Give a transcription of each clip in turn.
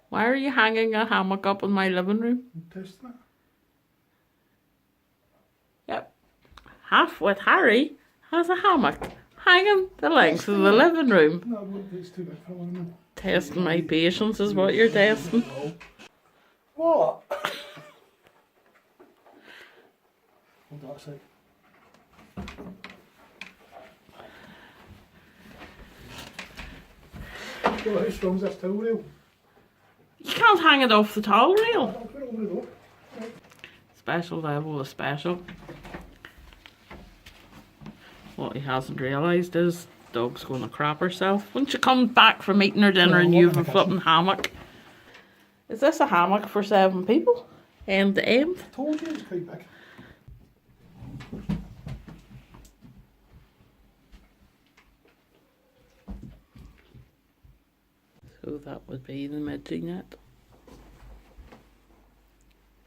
Why are you hanging a hammock up in my living room? I'm testing it. Yep. Half with Harry has a hammock hanging the length of the living room. No, it's too big for one. Testing my patience is what you're testing. What? Hold that a sec. Oh, how strong's this towel rail? You can't hang it off the towel rail. I'll put it over the door. Special level of special. What he hasn't realised is the dog's going to crap herself when she comes back from eating her dinner and you have a flipping hammock. Is this a hammock for 7 people? End to end? I told you it's quite big. So that would be the midgie net.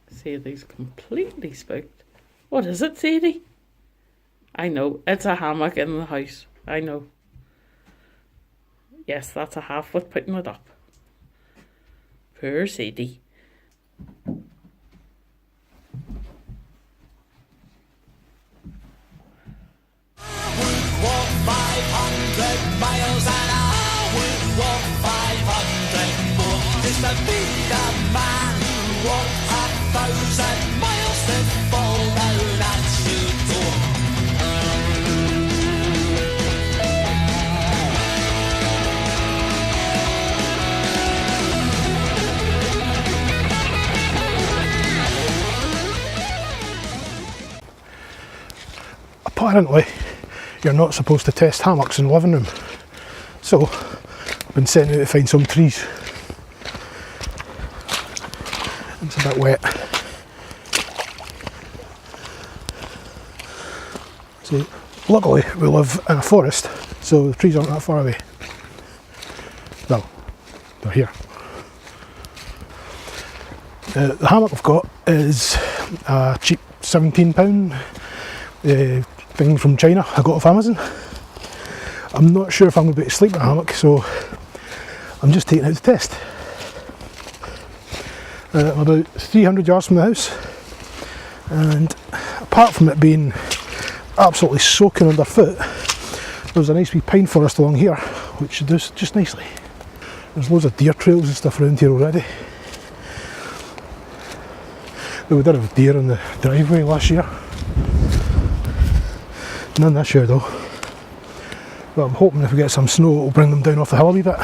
Sadie's completely spooked. What is it, Sadie? I know, it's a hammock in the house. I know. Yes, that's a half with putting it up. Poor Sadie. Walk 500 miles and I would walk 500 more just to be the man who walked 1,000 miles to fall down at your door. Apparently, you're not supposed to test hammocks in the living room. So, I've been sent out to find some trees. It's a bit wet. See, luckily we live in a forest, so the trees aren't that far away. Well, they're here. The hammock I've got is a cheap £17 thing from China I got off Amazon. I'm not sure if I'm going to be able to sleep in a hammock, so I'm just taking it out to test. I'm about 300 yards from the house, and apart from it being absolutely soaking underfoot, there's a nice wee pine forest along here which does just nicely. There's loads of deer trails and stuff around here already. We did have deer on the driveway last year. None this year though. But I'm hoping if we get some snow it'll bring them down off the hill a wee bit.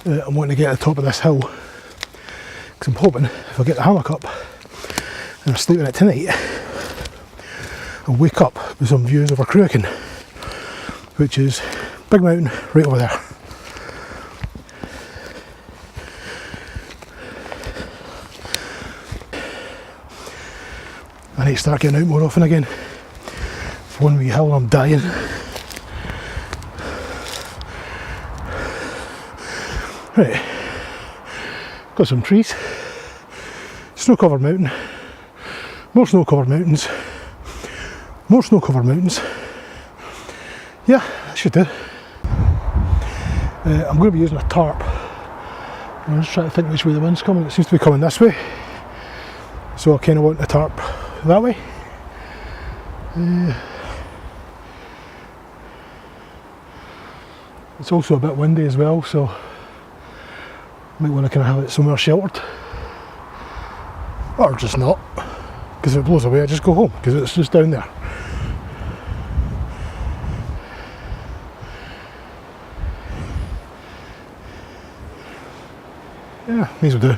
I'm wanting to get to the top of this hill because I'm hoping if I get the hammock up and I sleep in it tonight, I'll wake up with some views over Cruachan, which is big mountain right over there. I need to start getting out more often again. It's one wee hill and I'm dying. Right, got some trees, snow covered mountain, more snow covered mountains, more snow covered mountains. Yeah, that should do. I'm going to be using a tarp. I'm just trying to think which way the wind's coming. It seems to be coming this way, so I kind of want the tarp that way. It's also a bit windy as well, so might want to kind of have it somewhere sheltered, or just not, because if it blows away I just go home because it's just down there. Yeah, these will do.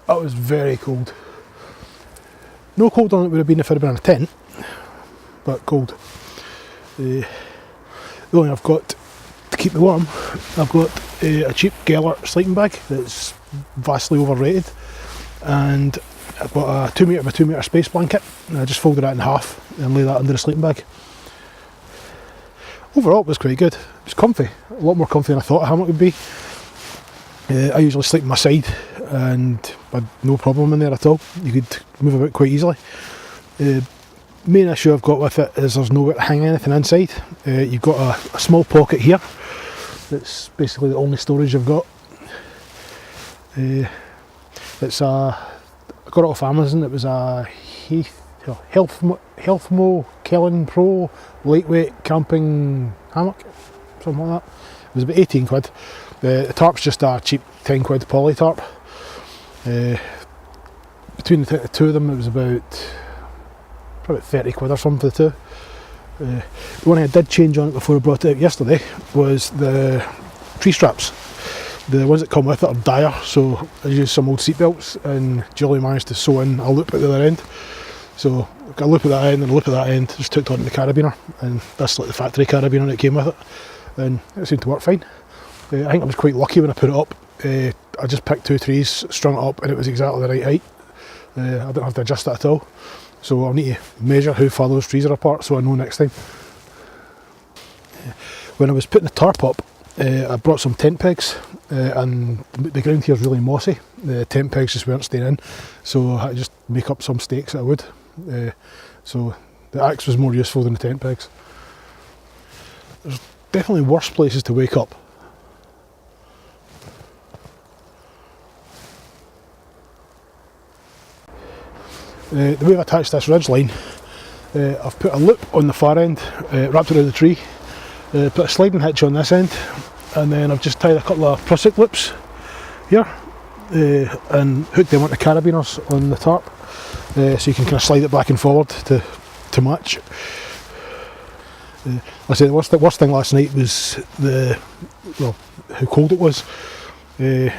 That was very cold. No cold on it would have been if I'd been in a tent, but cold. The only thing I've got to keep me warm, I've got a cheap Gellert sleeping bag that's vastly overrated, and I've got a 2 metre by 2 metre space blanket, and I just folded that in half and lay that under the sleeping bag. Overall it was quite good. It was comfy, a lot more comfy than I thought a hammock would be. I usually sleep on my side and I had no problem in there at all. You could move about quite easily. Main issue I've got with it is there's nowhere to hang anything inside. You've got a small pocket here. That's basically the only storage I've got. It's I got it off Amazon. It was a Healthmmo Kelenpro lightweight camping hammock, something like that. It was about 18 quid. The tarp's just a cheap 10 quid poly tarp. Between the two of them it was probably 30 quid or something for the two. The one I did change on it before I brought it out yesterday was the tree straps. The ones that come with it are dire, so I used some old seat belts and Julie managed to sew in a loop at the other end. So I've got a loop at that end and a loop at that end, just took it onto the carabiner, and that's like the factory carabiner that came with it, and it seemed to work fine. I think I was quite lucky when I put it up. I just picked 2 trees, strung it up, and it was exactly the right height. I don't have to adjust that at all. So I'll need to measure how far those trees are apart so I know next time. When I was putting the tarp up, I brought some tent pegs, and the ground here is really mossy. The tent pegs just weren't staying in, so I had to just make up some stakes out of wood. So the axe was more useful than the tent pegs. There's definitely worse places to wake up. The way I've attached this ridge line, I've put a loop on the far end, wrapped it around the tree, put a sliding hitch on this end, and then I've just tied a couple of prusik loops here and hooked them onto carabiners on the tarp, so you can kind of slide it back and forward to match. I say the worst thing last night was how cold it was. It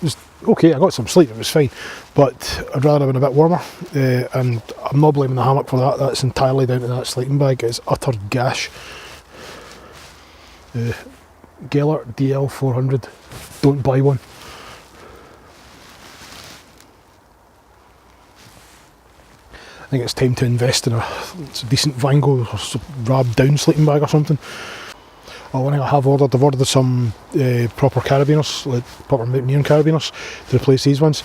was okay, I got some sleep, it was fine, but I'd rather have been a bit warmer, and I'm not blaming the hammock for that. That's entirely down to that sleeping bag. It's utter gash. Gellert DL 400, don't buy one. I think it's time to invest in a decent Vango or Rab down sleeping bag or something. One thing I've ordered some proper carabiners, like proper mountaineering carabiners, to replace these ones.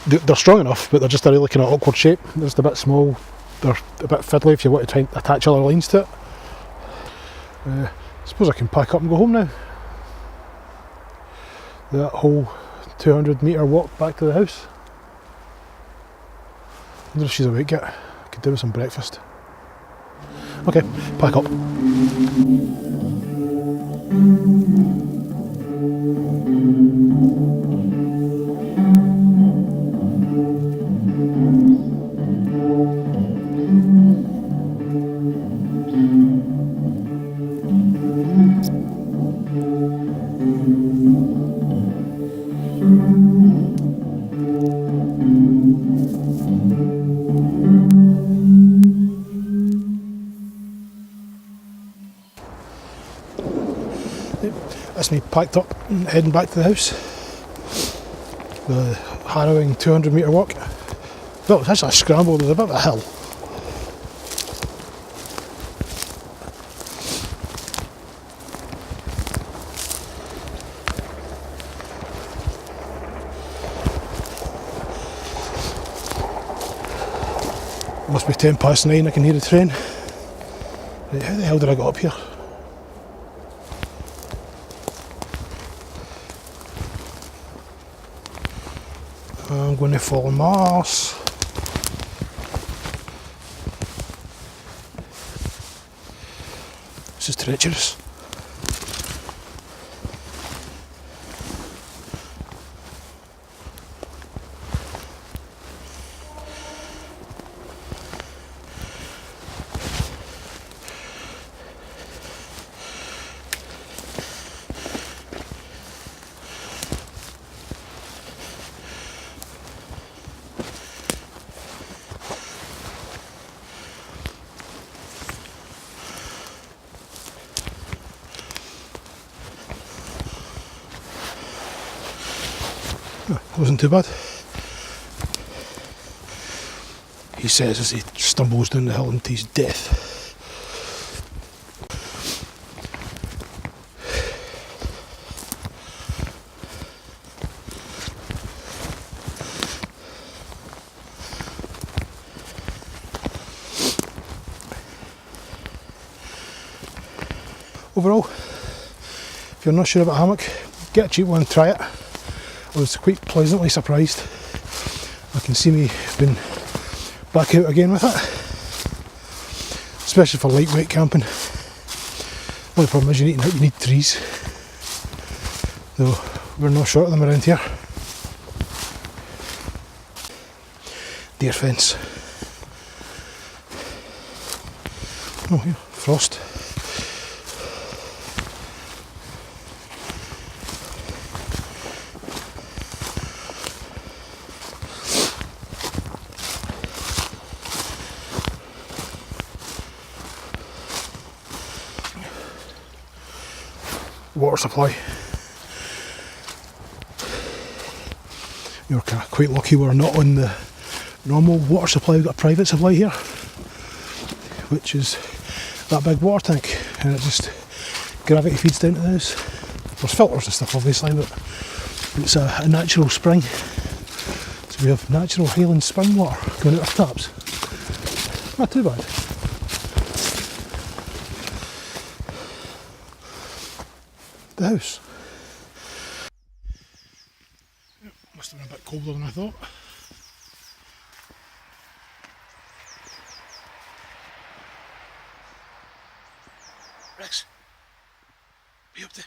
They're strong enough, but they're just a really kind of awkward shape. They're just a bit small. They're a bit fiddly if you want to try and attach other lines to it. I suppose I can pack up and go home now. That whole 200 metre walk back to the house. I wonder if she's awake yet. I could do with some breakfast. Okay, pack up. That's me packed up and heading back to the house. The harrowing 200 metre walk. Well, it's actually a scramble, there's a bit of a hill. It must be 9:10, I can hear the train. Right, how the hell did I get up here? I'm going to follow my arse. This is treacherous. wasn't too bad. He says as he stumbles down the hill into his death. Overall, if you're not sure about a hammock, get a cheap one and try it. I was quite pleasantly surprised. I can see me being back out again with it, especially for lightweight camping. The only problem is you need trees, though we're not short of them around here. Deer fence. Oh, here, frost. Water supply. You're kind of quite lucky we're not on the normal water supply. We've got a private supply here, which is that big water tank, and it just gravity feeds down to the house. There's filters and stuff obviously, but it's a natural spring. So we have natural Highlands spring water going out of taps. Not too bad. The house. Must have been a bit colder than I thought. Rex, be up there.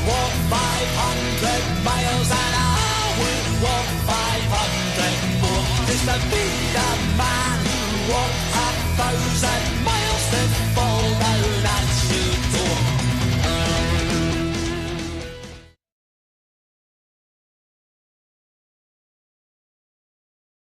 Walk 500 miles and I would walk 500